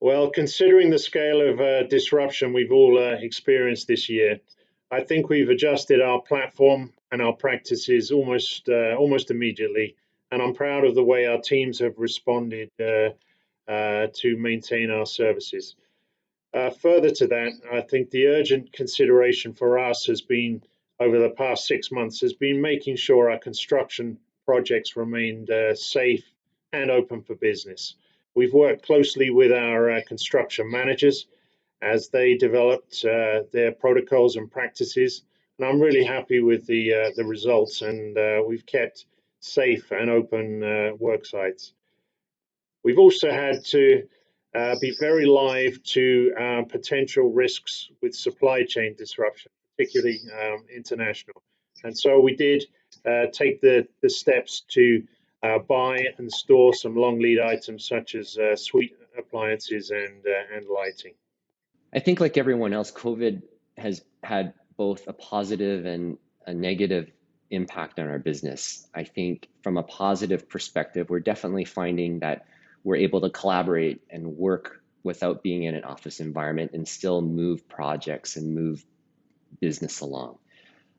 Well, considering the scale of disruption we've all experienced this year, I think we've adjusted our platform and our practices almost immediately, and I'm proud of the way our teams have responded to maintain our services. Further to that, I think the urgent consideration for us has been over the past 6 months has been making sure our construction projects remained safe and open for business. We've worked closely with our construction managers as they developed their protocols and practices, and I'm really happy with the results. And we've kept safe and open work sites. We've also had to be very live to potential risks with supply chain disruption, particularly international. And so we did take the steps to buy and store some long lead items such as suite appliances and lighting. I think, like everyone else, COVID has had both a positive and a negative impact on our business. I think from a positive perspective, we're definitely finding that we're able to collaborate and work without being in an office environment and still move projects and move business along.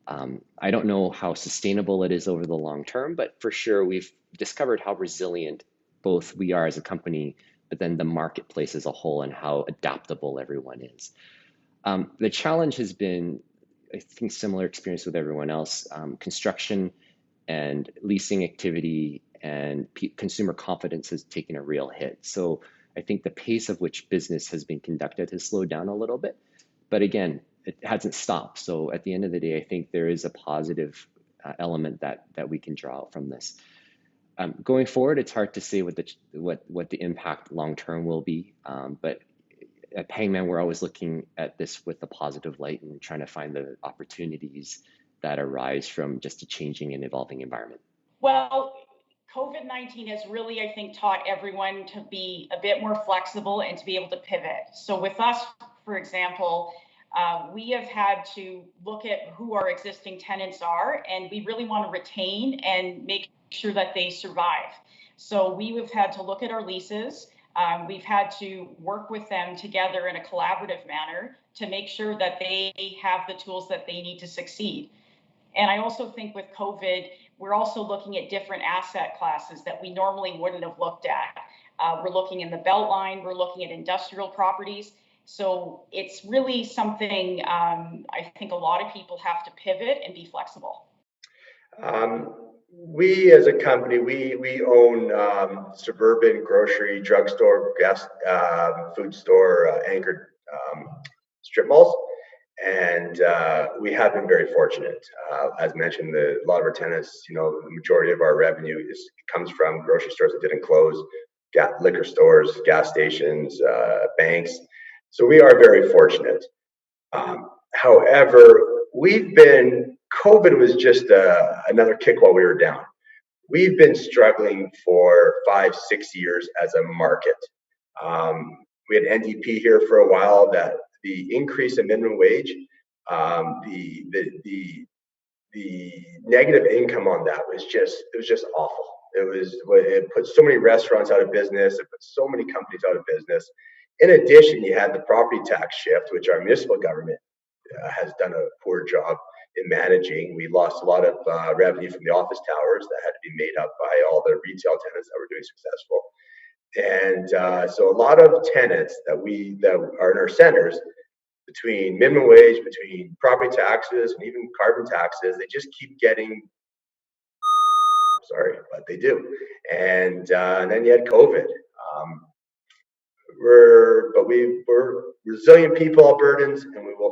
I don't know how sustainable it is over the long term, but for sure we've discovered how resilient both we are as a company, but then the marketplace as a whole and how adaptable everyone is. The challenge has been, I think, similar experience with everyone else. Construction and leasing activity and consumer confidence has taken a real hit. So I think the pace of which business has been conducted has slowed down a little bit. But again, it hasn't stopped. So at the end of the day, I think there is a positive element that we can draw out from this. Going forward, it's hard to say what the impact long term will be. But at Pangman, we're always looking at this with a positive light and trying to find the opportunities that arise from just a changing and evolving environment. Well, COVID-19 has really, I think, taught everyone to be a bit more flexible and to be able to pivot. So with us, for example, we have had to look at who our existing tenants are, and we really want to retain and make sure that they survive. So we have had to look at our leases. We've had to work with them together in a collaborative manner to make sure that they have the tools that they need to succeed. And I also think with COVID, we're also looking at different asset classes that we normally wouldn't have looked at. We're looking in the Beltline, we're looking at industrial properties. So it's really something I think a lot of people have to pivot and be flexible. We as a company, we own suburban grocery, drugstore, gas, food store, anchored strip malls. And we have been very fortunate. As mentioned, a lot of our tenants, the majority of our revenue comes from grocery stores that didn't close, liquor stores, gas stations, banks. So we are very fortunate. However, COVID was just another kick while we were down. We've been struggling for 5-6 years as a market. We had NDP here for a while. That the increase in minimum wage, the negative income on that was just awful. It put so many restaurants out of business. It put so many companies out of business. In addition, you had the property tax shift, which our municipal government has done a poor job in managing. We lost a lot of revenue from the office towers that had to be made up by all the retail tenants that were doing successful. And so a lot of tenants that are in our centers, between minimum wage, between property taxes, and even carbon taxes, they just keep getting. Sorry, but they do. And then you had COVID. We're resilient people, Albertans, and we will